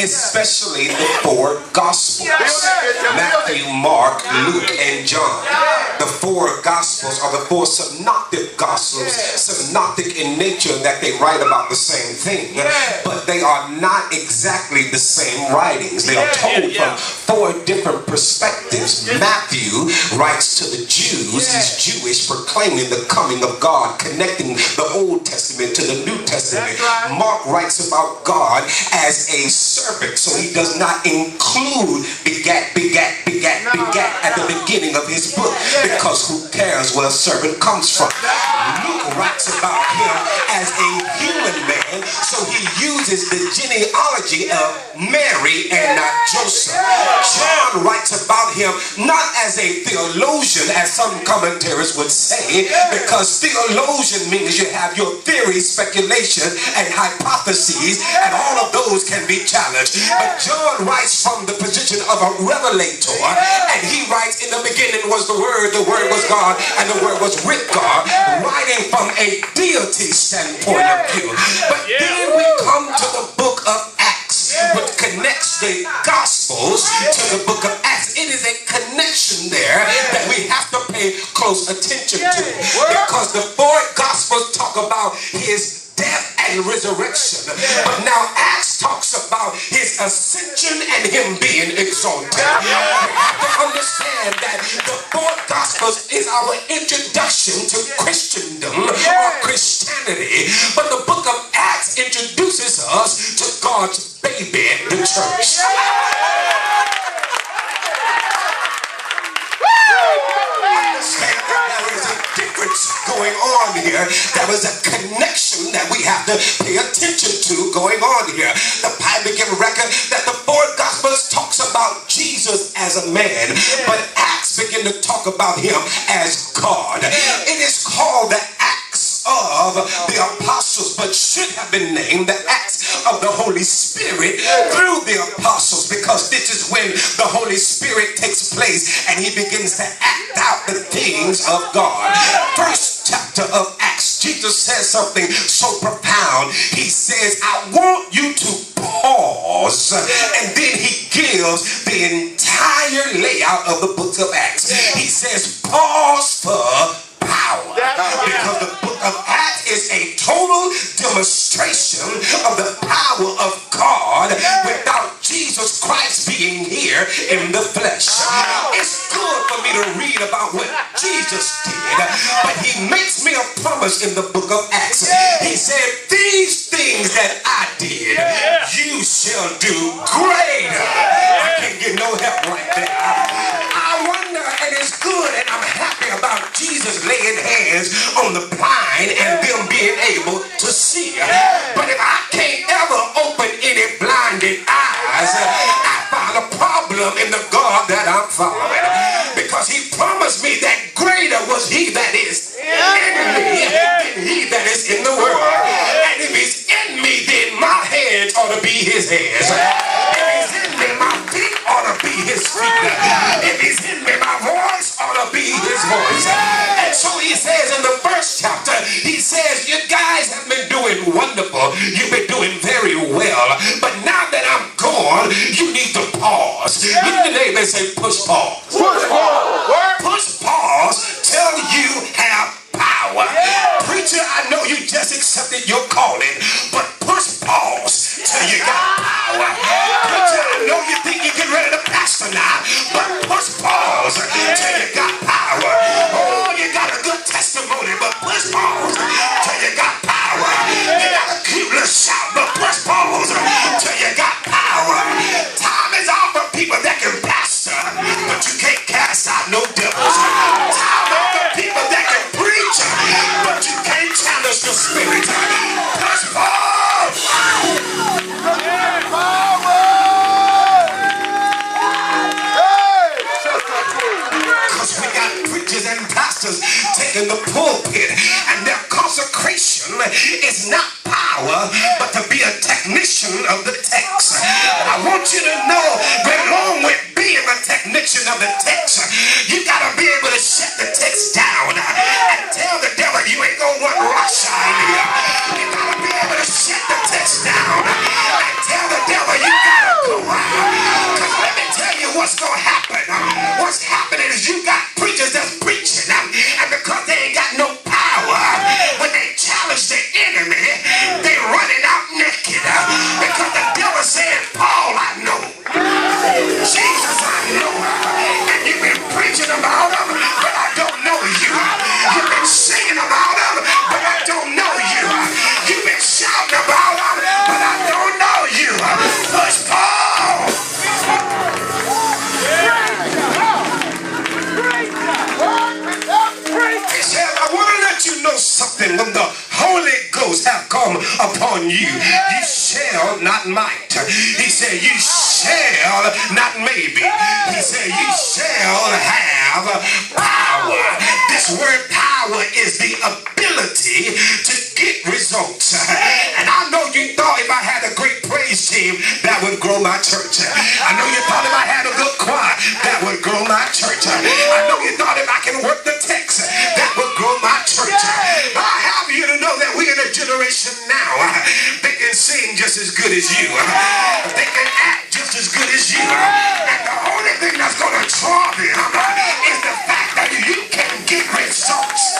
especially the four Gospels, Matthew, Mark, Luke, and John. The four Gospels are the four synoptic Gospels, synoptic in nature that they write about the same thing, but they are not exactly the same writings. They are told from four different perspectives. Matthew writes to the Jews, he's Jewish, proclaiming the coming of God, connecting the Old Testament to the New Testament. Mark writes about God as a servant, so he does not include begat at the beginning of his book, because who cares where a servant comes from. Luke writes about him as a human man, so he uses the genealogy of Mary and not Joseph. John writes about him not as a theologian, as some commentators would say, because theologian means you have your theory, speculation, and hypotheses, and all of those can be challenged. But John writes from the position of a revelator, and he writes, in the beginning was the Word was God, and the Word was with God, writing from a deity standpoint of view. But then we come to the book of Acts, which connects the Gospels to the book of Acts. It is a connection there that we have to pay close attention to, because the four Gospels talk about his death and resurrection, but now Acts talks about his ascension and him being exalted. You have to understand that the four Gospels is our introduction to Christendom or Christianity, but the book of Acts introduces us to God's baby, the church. Understand that there is a difference going on here. There is a connection that we have to pay attention to going on here. The Bible gives record that the four Gospels talks about Jesus as a man, but Acts begin to talk about him as God. It is called the Acts of the Apostles, but should have been named the Acts of the Holy Spirit through the Apostles, because this is when the Holy Spirit takes place and he begins to act out the things of God. First chapter of Acts, Jesus says something so profound. He says, I want you to pause, and then he gives the entire layout of the book of Acts. He says, pause for power, because the book of Acts is a total demonstration of the power of God without Jesus Christ being here in the flesh. It's good for me to read about what Jesus did, but he makes me a promise in the book of Acts. He said, these things that I did, you shall do greater. I can't get no help right there. I wonder, and it's good, and I'm happy about Jesus laying hands on the blind and them being able to see. But if I can't ever open any blinded eyes, I find a problem in the God that I'm following, because he promised me that greater was he that is in me than he that is in the world. And if he's in me, then my hands ought to be his hands. If he's in me, my feet ought to be his feet. If he's in me, my voice ought to be his voice. And so he says in the first chapter, he says, you guys have been doing wonderful. You've been doing very well. But now that I'm gone, you need to pause. Look at the neighbor and say, push pause. Push pause. Push pause till you have power. Preacher, I know you just accepted your calling, but push pause till you got power. Preacher, I know you think you get ready to pastor now, but push pause till you got power. Oh, you got a good testimony, but push pause till you got power. You got a cute little shout, but push pause till you got power. Time is out for people that can pastor, but you can't cast out no devils. Time is for people that can preach, but you can't challenge the spirit. Push pause. Because we got preachers and pastors taking the pulpit, and their consecration is not power, but to be a technician of the text. I want you to know that along with being a technician of the text, you got to be able to shut the text down and tell the devil you ain't going to want Russia in here. You got to be able to shut the text down and tell the devil you got to said, you shall, not maybe. He said, you shall have power. This word power is the ability to get results. And I know you thought if I had a great praise team, that would grow my church. I know you thought if I had a good choir, that would grow my church. I know you thought if I can work the text, that would grow my church. But I have you to know that we're in a generation now. They can sing just as good as you. They can act just as good as you. And the only thing that's going to draw them is the fact that you can get results.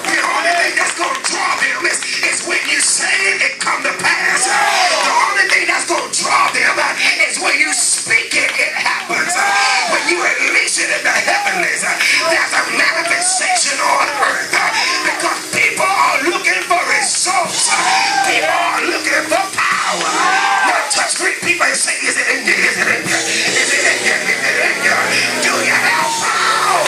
The only thing that's going to draw them is when you say it come to pass. The only thing that's going to draw them is when you speak it, it happens. When you release it in the heavenlies, there's a manifestation on earth. Because people are looking for results. People are looking for power. Now touch three people and say, is it in you? Is it in you? Is it in you? Is it in you? Do you have power?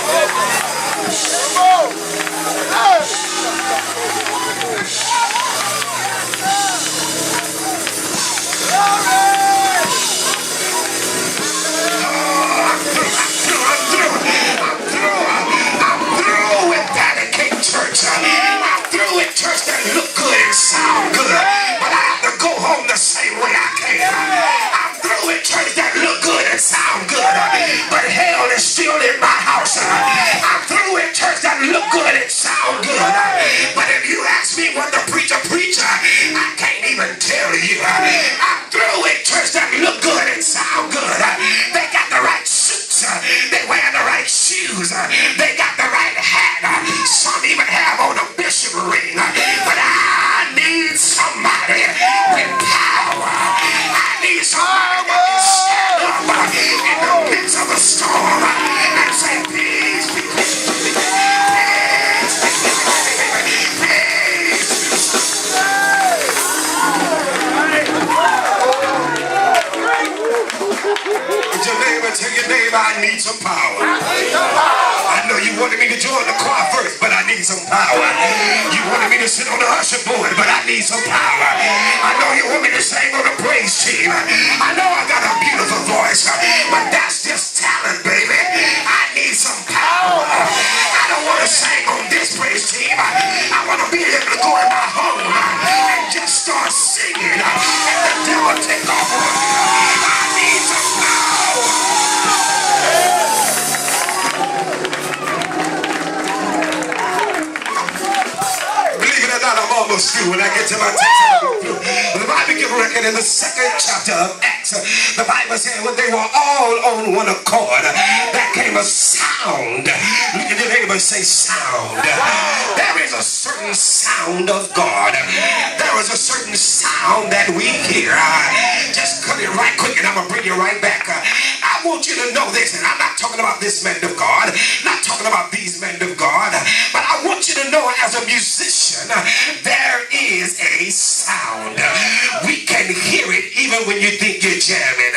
Church that look good and sound good, but I have to go home the same way I came. I'm through with church that look good and sound good, but hell is still in my house. I'm through with church that look good and sound good, but if you ask me what the preacher preach, I can't even tell you. I'm through with church that look good and sound good. They got the right suits, they wear the right shoes, they got the right hat. Some even have on a bishop ring. But I need somebody with power. I need somebody that can stand up in the midst of a storm and say, peace, peace, peace, peace. Your neighbor, tell your neighbor, I need some power. I know you wanted me to join the choir first, but I need some power. You wanted me to sit on the usher board, but I need some power. I know you want me to sing on the praise team. I know I got a beautiful voice, but that's just talent, baby. I need some power. I don't want to sing on this praise team. I want to be able to go in my home and just start singing, and the devil take off on me. I need some power. I'm almost through. When I get to my text, I'll be through. The Bible gives a record in the 2nd chapter of Acts. The Bible said when they were all on one accord, there came a sound. Look at your neighbor, say sound. There is a certain sound of God. There is a certain sound that we hear. Just cut it right quick and I'm going to bring you right back. I want you to know this, and I'm not talking about this man of God, not talking about these men of God, but I want you to know as a musician, there is a sound. We can hear it even when you think you're jamming.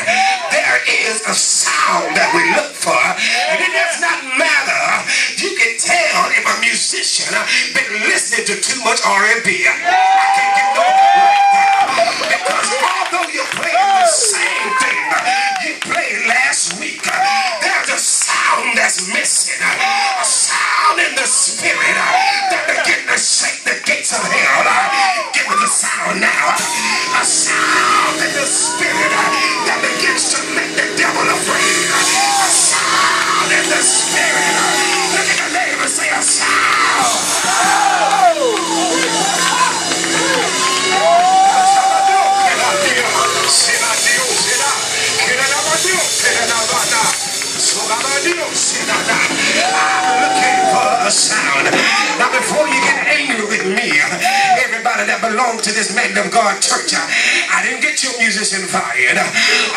There is a sound that we look for, and it does not matter. You can tell if a musician been listening to too much R&B. I can't get no right now, because although you're playing the same thing you played last week, there's a sound that's missing. A sound in the spirit that begin to shake the gates of hell. Give me the sound now. A sound in the spirit that begins to make the devil afraid. A sound in the spirit. Look at the neighbor, say a sound. I'm looking for a sound. Now before you get angry with me, everybody that belongs to this man of God church, I didn't get your musician fired.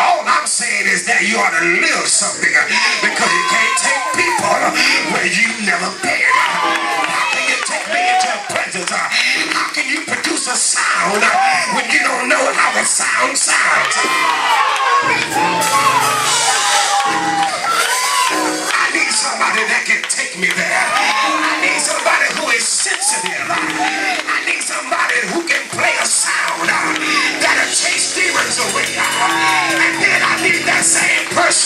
All I'm saying is that you ought to live something, because you can't take people where you never been. How can you take me into your presence? How can you produce a sound when you don't know how the sound sounds? I need somebody that can take me there. I need somebody who is sensitive. I need somebody who